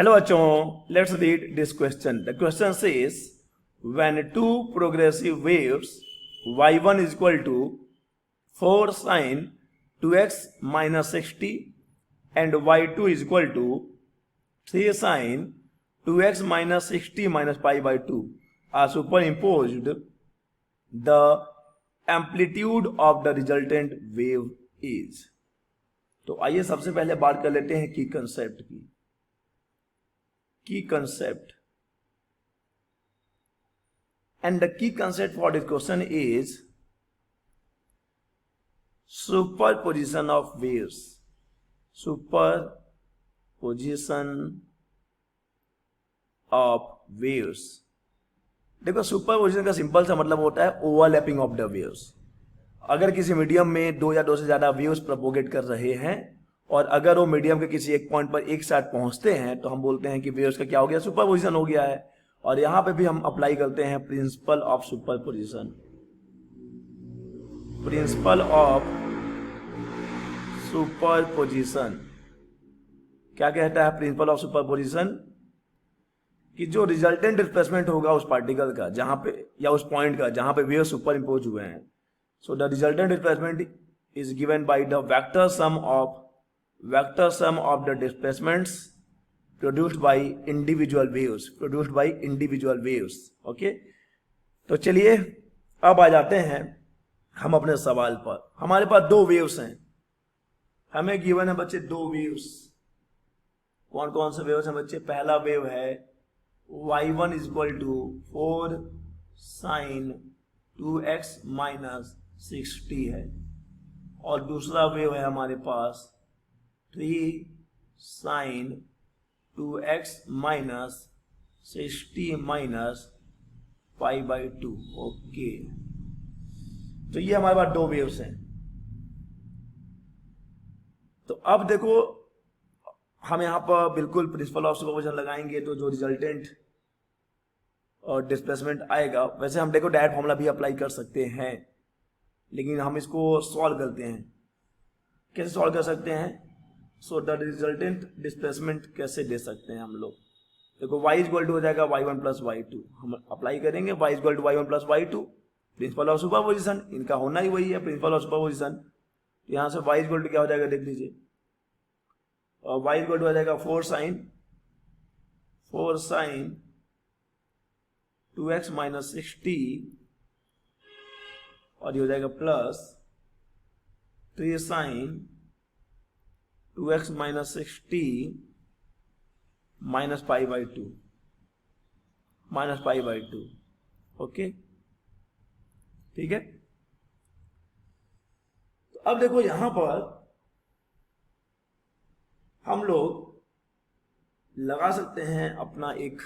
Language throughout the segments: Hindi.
Hello bachon, let's read this question. The question says, when two progressive waves y1 is equal to 4 sine 2x minus 60 and y2 is equal to 3 sine 2x minus 60 minus pi by 2 are superimposed, the amplitude of the resultant wave is. तो आइए सबसे पहले बात कर लेते हैं की कंसेप्ट की. Key concept, and the key concept for this question is superposition of waves. Superposition of waves. देखो सुपरपोजिशन का सिंपल सा मतलब होता है ओवरलैपिंग ऑफ द वेव्स. अगर किसी मीडियम में दो या दो से ज्यादा वेव्स प्रोपोगेट कर रहे हैं और अगर वो मीडियम के किसी एक पॉइंट पर एक साथ पहुंचते हैं तो हम बोलते हैं कि वेव्स का क्या हो गया, सुपरपोजिशन हो गया है. और यहां पे भी हम अप्लाई करते हैं principal of superposition. Principal of superposition क्या कहता है? प्रिंसिपल ऑफ सुपरपोजिशन कि जो रिजल्टेंट डिस्प्लेसमेंट होगा उस पार्टिकल का जहां पे या उस पॉइंट का जहां पे वेव सुपर इम्पोज हुए हैं, so the resultant displacement is given by the vector sum of the displacements produced by individual waves. Okay, तो चलिए अब आ जाते हैं हम अपने सवाल पर. हमारे पास दो वेव्स हैं, हमें गिवन है बच्चे दो वेव्स. कौन कौन से वेव्स हैं बच्चे? पहला वेव है y1 is equal to 4 sine 2x minus 60 है, और दूसरा वेव है हमारे पास 3 sine 2x minus 60 minus pi by 2. Okay, तो ये हमारे पास दो वेव्स हैं. तो अब देखो हम यहां पर बिल्कुल प्रिंसिपल ऑफ सुपरपोजिशन लगाएंगे तो जो रिजल्टेंट और डिस्प्लेसमेंट आएगा, वैसे हम देखो डायरेक्ट फॉर्मूला भी अप्लाई कर सकते हैं, लेकिन हम इसको सॉल्व करते हैं. कैसे सॉल्व कर सकते हैं? सो द रिजल्टेंट डिस्प्लेसमेंट कैसे दे सकते हैं हम लोग? देखो y इक्वल टू हो जाएगा y1 प्लस y2. हम अप्लाई करेंगे y equal to y1 plus y2. Principle of superposition इनका होना ही वही है, प्रिंसिपल ऑफ सुपरपोजिशन. तो यहां से y इक्वल टू क्या हो जाएगा देख लीजिए, और y इक्वल टू हो जाएगा 4 साइन 2x माइनस 60, और ये हो जाएगा plus 3 sine 2x minus 60 minus pi by 2. Okay, ठीक है. तो अब देखो यहां पर हम लोग लगा सकते हैं अपना एक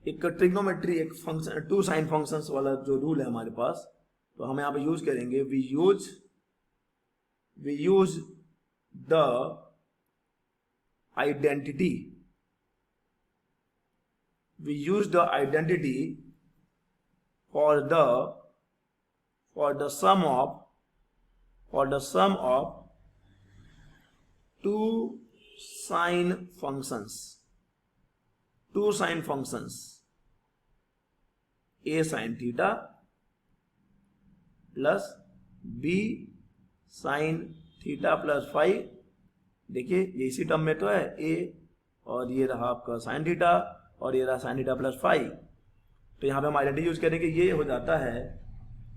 ट्रिग्नोमेट्री, एक फंक्शन, टू साइन फंक्शंस वाला जो रूल है हमारे पास. तो हम यहां पे यूज करेंगे, we use the identity for the sum of two sine functions, a sin theta plus b sign theta plus five. देखिए ये इसी टर्म में तो है a, और ये रहा आपका साइन थीटा, और ये रहा साइन थीटा प्लस फाइव. तो यहाँ पे हम आइडेंटिटी यूज करेंगे, ये हो जाता है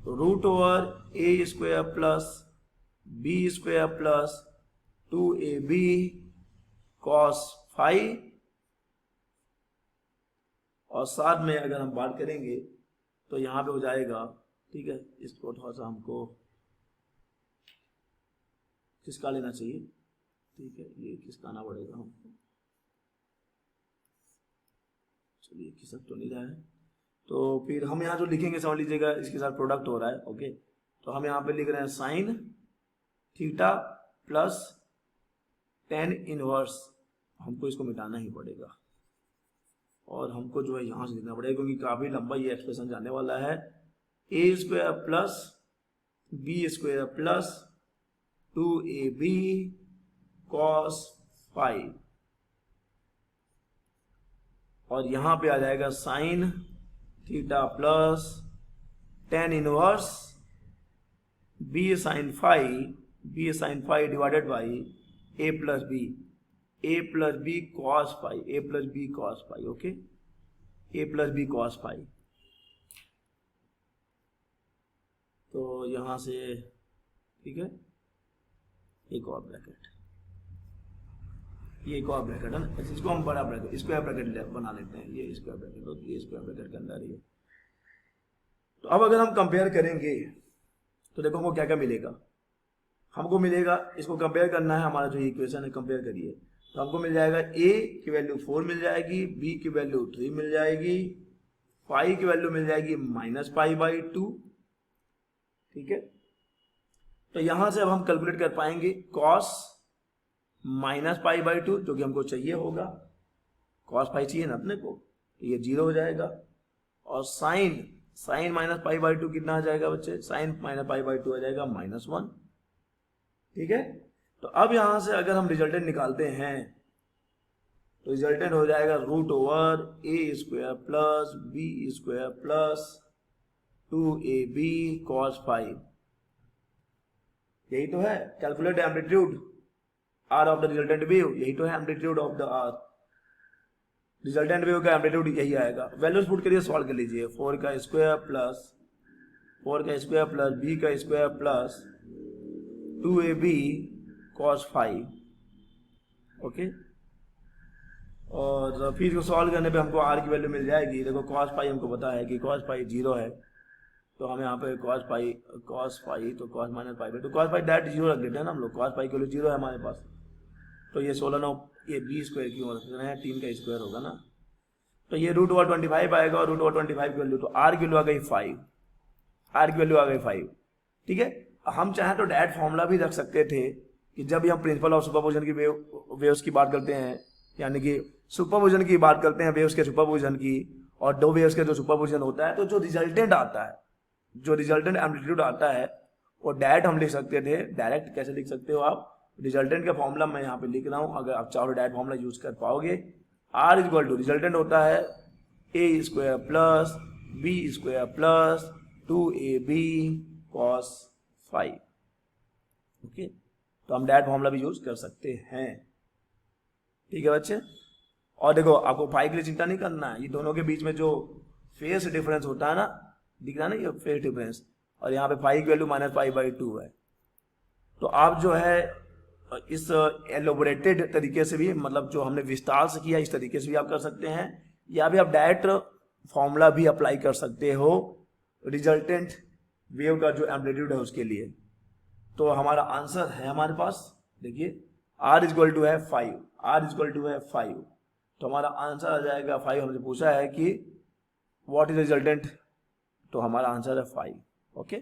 root over a square plus b square plus 2ab cos five. और साथ में अगर हम बात करेंगे तो यहाँ पे हो जाएगा, ठीक है, इसको थोड़ा सा हमको किसका लेना चाहिए, ठीक है, ये किसका आना पड़ेगा हमको. चलिए किसक तो नहीं रहा है, तो फिर हम यहाँ जो लिखेंगे समझ लीजिएगा इसके साथ प्रोडक्ट हो रहा है. ओके, तो हम यहाँ पे लिख रहे हैं sign theta plus tan inverse. हमको इसको मिटाना ही पड़ेगा और हमको जो है यहाँ से लिखना पड़ेगा क्योंकि काफी लंबा ये एक्सप्रेशन जाने वाला है. A square plus B square plus 2ab cos 5. और यहां पे आ जाएगा sine theta plus tan inverse B sine phi divided by A plus B cos phi okay, A plus B cos phi. तो यहां से ठीक है, एक और ब्रैकेट, ये एक और ब्रैकेट है ना, इसको हम बड़ा ब्रैकेट स्क्वायर ब्रैकेट बना लेते हैं, ये स्क्वायर ब्रैकेट हो, ये स्क्वायर ब्रैकेट के अंदर ही है। तो अब अगर हम कंपेयर करेंगे तो देखो हमको क्या क्या मिलेगा। हमको मिलेगा, इसको कंपेयर करना है, हमारा जो इक्वेशन है कंपेयर करिए, तो हमको मिल जाएगा a की वैल्यू 4 मिल जाएगी, b की वैल्यू 3 मिल जाएगी, फाई की वैल्यू मिल जाएगी -π/2, ठीक है। तो यहां से अब हम कैलकुलेट कर पाएंगे cos -π/2 जो कि हमको चाहिए होगा, cos फाई चाहिए ना अपने को, तो ये 0 हो जाएगा। और साइन -π/2 कितना आ जाएगा बच्चे, साइन -π/2 आ जाएगा -1, ठीक है। तो अब यहां से अगर हम रिजल्टेंट निकालते हैं तो रिजल्टेंट हो जाएगा √a² plus b² plus 2ab cos phi. यही तो है, calculate amplitude R of the resultant wave, यही तो है amplitude of the R, resultant wave का एम्पलीट्यूड यही आएगा। वैल्यूज पुट करिए, सॉल्व कर लीजिए, 4² plus b² plus 2ab cos phi, okay. और फिर इसको सॉल्व करने पे हमको r की वैल्यू मिल जाएगी। देखो cos फाई हमको पता है कि cos फाई 0 है, तो हम यहाँ पे cos फाई तो cos -π/2 तो cos फाई डायरेक्ट 0 रख देते हैं ना हम लोग, cos फाई के लिए 0 है हमारे पास। तो ये 16 ये b² क्यों रख रहे हैं, 3 का स्क्वायर होगा ना, तो ये √25 आएगा, और √25 की वैल्यू, तो r की वैल्यू आ गई 5, r की वैल्यू आ गई 5, ठीक है। हम चाहें तो डायरेक्ट फॉर्मूला भी रख सकते थे कि जब भी हम प्रिंसिपल ऑफ सुपरपोजिशन की वेव्स की बात करते हैं, यानी कि सुपरपोजिशन की बात करते हैं, वेव्स के सुपरपोजिशन की, और दो वेव्स के जो सुपरपोजिशन होता है, तो जो रिजल्टेंट आता है, जो रिजल्टेंट एम्पलीट्यूड आता है, वो डायरेक्ट हम लिख सकते थे। डायरेक्ट कैसे लिख सकते हो आप, रिजल्टेंट का फॉर्मूला मैं यहाँ पे लिख रहा हूँ, अगर आप चाहो डायरेक्ट फॉर्मूला यूज कर पाओगे। r इक्वल टू रिजल्टेंट होता है a² plus b² plus 2ab cos phi, okay. तो हम डायरेक्ट फॉर्मूला भी यूज कर सकते हैं, ठीक है बच्चे। और देखो आपको फाई के लिए चिंता नहीं करना है, ये दोनों के बीच में जो फेस डिफरेंस होता है ना, दिख रहा है ना ये फेस डिफरेंस, और यहाँ पे फाई की वैल्यू -π/2 है। तो आप जो है इस एलोबरेटेड तरीके से भी, मतलब जो हमने विस्तार से किया, इस तरीके से भी आप कर सकते हैं, या भी आप डायरेक्ट फॉर्मूला भी अप्लाई कर सकते हो रिजल्टेंट वेव का जो एम्पलीट्यूड है उसके लिए। तो हमारा आंसर है हमारे पास, देखिए r इक्वल टू है 5, तो हमारा आंसर आ जाएगा 5। हमसे पूछा है कि व्हाट इज रिजल्टेंट, तो हमारा आंसर है 5, ओके।